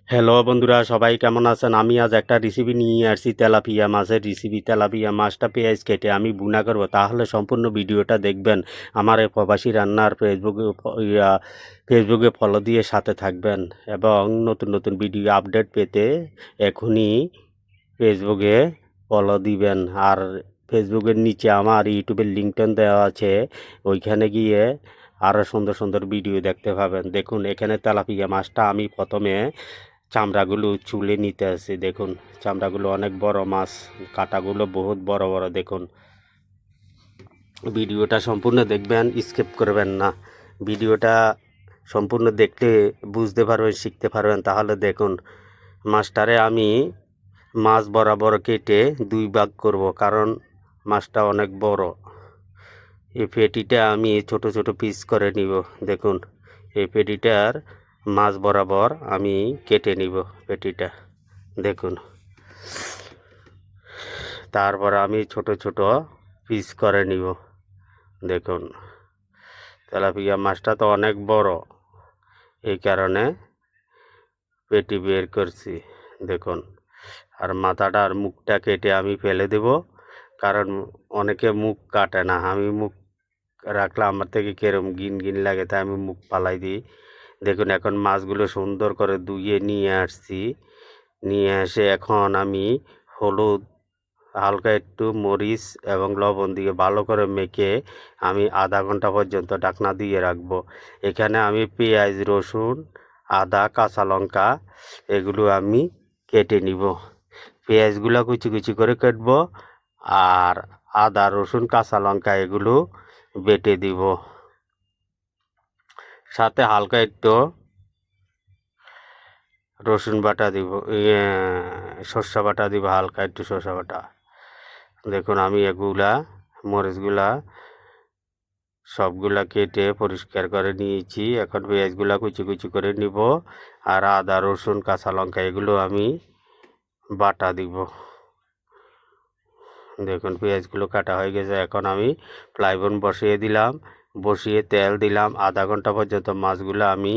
Hello বন্ধুরা, সবাই কেমন আছেন? আমি আজ একটা রেসিপি নিয়ে আসছি, তেলাপিয়া মাছের রেসিপি। তেলাপিয়া মাছটা পেঁয়াজ কেটে আমি ভুনা করব, তাহলে সম্পূর্ণ ভিডিওটা দেখবেন। আমার এই প্রবাসী রান্নার ফেসবুকে ফলো দিয়ে সাথে থাকবেন এবং নতুন নতুন ভিডিও আপডেট পেতে এখনই ফেসবুকে ফলো দিবেন। আর ফেসবুকের নিচে আমার ইউটিউবের লিঙ্কটা দেওয়া আছে, ওইখানে গিয়ে আরও সুন্দর সুন্দর ভিডিও দেখতে পাবেন। দেখুন, এখানে তেলাপিয়া মাছটা আমি প্রথমে চামড়াগুলো চুলে নিতে আসি। দেখুন, চামড়াগুলো অনেক বড় মাছ, কাঁটাগুলো বহুত বড় বড়। দেখুন, ভিডিওটা সম্পূর্ণ দেখবেন, স্কিপ করবেন না। ভিডিওটা সম্পূর্ণ দেখলে বুঝতে পারবেন, শিখতে পারবেন। তাহলে দেখুন, মাছটারে আমি মাছ বরাবর কেটে দুই ভাগ করব, কারণ মাছটা অনেক বড়। এই পেটিটা আমি ছোট ছোট পিস করে নিব। দেখুন, এই পেটিটার মাছ বরাবর আমি কেটে নিব পেটিটা। দেখুন, তারপর আমি ছোট ছোট পিস করে নিব। দেখুন, তেলাপিয়া মাছটা তো অনেক বড়, এই কারণে পেটি বের করছি। দেখুন, আর মাথাটা আর মুখটা কেটে আমি ফেলে দেব, কারণ অনেকে মুখ কাটে না। আমি মুখ রাখলে আমার থেকে কেরম গিন গিন লাগে, তাই আমি মুখ ফালাই দিই। দেখুন, এখন মাছগুলো সুন্দর করে ধুয়ে নিয়ে আসছি। নিয়ে এসে এখন আমি হলুদ, হালকা একটু মরিচ এবং লবণ দিয়ে ভালো করে মেখে আমি আধা ঘন্টা পর্যন্ত ঢাকনা দিয়ে রাখবো। এখানে আমি পেঁয়াজ, রসুন, আদা, কাঁচা লঙ্কা এগুলো আমি কেটে নিব। পেঁয়াজগুলো কুচি কুচি করে কাটবো, আর আদা, রসুন, কাঁচা লঙ্কা এগুলো বেটে দিব। সাথে হালকা একটু রসুন বাটা দিব, সর্ষে বাটা দিব, হালকা একটু সর্ষে বাটা। দেখুন, আমি এগুলা মরিচগুলা সবগুলা কেটে পরিষ্কার করে নিয়েছি। এখন পেঁয়াজগুলা কুচি কুচি করে নিব, আর আদা, রসুন, কাঁচা লঙ্কা এগুলো আমি বাটা দিব। দেখুন, পেঁয়াজগুলো কাটা হয়ে গেছে। এখন আমি ফ্রাইপ্যান বসিয়ে দিলাম, বসিয়ে তেল দিলাম। আধা ঘন্টা পর্যন্ত মাছগুলো আমি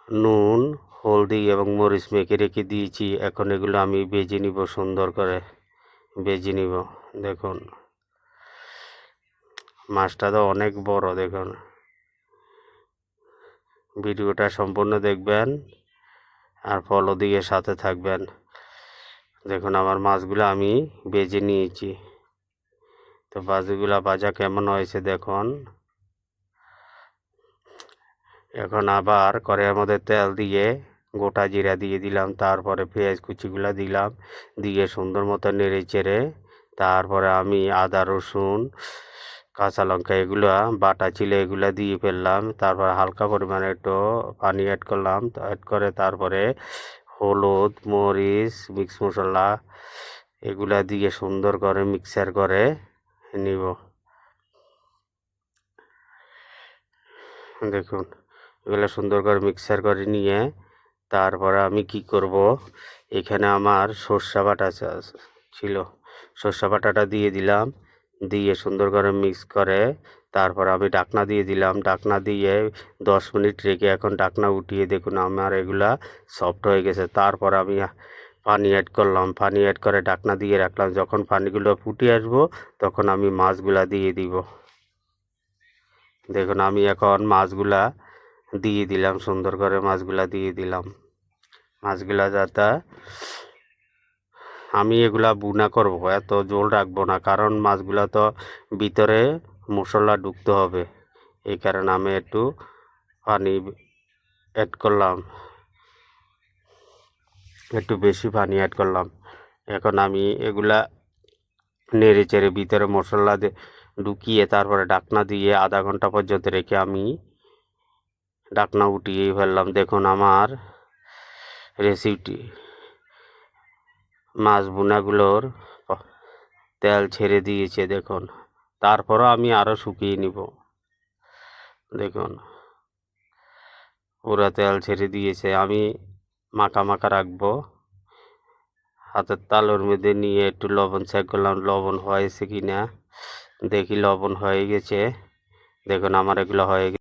নুন, হলদি এবং মরিচ মেখে রেখে দিয়েছি। এখন এগুলো আমি ভেজে নিব, সুন্দর করে ভেজে নিব। দেখুন, মাছটা তো অনেক বড়। দেখুন, ভিডিওটা সম্পূর্ণ দেখবেন আর ফলো দিয়ে সাথে থাকবেন। দেখুন, আমার মাছগুলো আমি ভেজে নিয়েছি। তো মাছগুলা ভাজা কেমন হয়েছে দেখুন। এখন আবার কড়াইয়ের মধ্যে তেল দিয়ে গোটা জিরা দিয়ে দিলাম, তারপরে পেঁয়াজ কুচিগুলা দিলাম, দিয়ে সুন্দর মতো নেড়ে চেড়ে তারপরে আমি আদা, রসুন, কাঁচা লঙ্কা এগুলো বাটা ছিল এগুলো দিয়ে ফেললাম। তারপর হালকা পরিমাণে একটু পানি অ্যাড করলাম, অ্যাড করে তারপরে হলুদ, মরিচ, মিক্স মশলা এগুলা দিয়ে সুন্দর করে মিক্সার করে নিব। দেখুন, এগুলো সুন্দর করে মিক্সার করে নিয়ে তারপরে আমি কি করব, এখানে আমার সর্ষে বাটা ছিল, সর্ষে বাটাটা দিয়ে দিলাম, দিয়ে সুন্দর করে মিক্স করে তারপর আমি ঢাকনা দিয়ে দিলাম। ঢাকনা দিয়ে 10 মিনিট রেখে এখন ঢাকনা উঠিয়ে দেখুন আমার এগুলা সফট হয়ে গেছে। তারপর আমি পানি অ্যাড করলাম, পানি অ্যাড করে ঢাকনা দিয়ে রাখলাম। যখন পানিগুলো ফুটে আসবো তখন আমি মাছগুলা দিয়ে দিব। দেখুন, আমি এখন মাছগুলা দিয়ে দিলাম, সুন্দর করে মাছগুলা দিয়ে দিলাম। মাছগুলা যাতে আমি এগুলা বুনা করব, এত জল রাখবো না, কারণ মাছগুলা তো ভিতরে মশলা ঢুকতে হবে। এই কারণে আমি একটু পানি অ্যাড করলাম, একটু বেশি পানি অ্যাড করলাম। এখন আমি এগুলা নেড়ে চেড়ে ভিতরে মশলা ঢুকিয়ে তারপরে ঢাকনা দিয়ে আধা ঘন্টা পর্যন্ত রেখে আমি ঢাকনা উঠিয়ে ফেললাম। দেখুন, আমার রেসিপিটি মাছ ভুনাগুলোর তেল ছেড়ে দিয়েছে। দেখুন, তারপরও আমি আরও শুকিয়ে নিব। দেখুন, পুরো তেল ছেড়ে দিয়েছে। আমি মাখা মাখা রাখবো, হাতের তালুর মধ্যে নিয়ে একটু লবণ চেক করলাম লবণ হয়েছে কি না। দেখি লবণ হয়ে গেছে। দেখুন, আমার এগুলো হয়ে গেছে।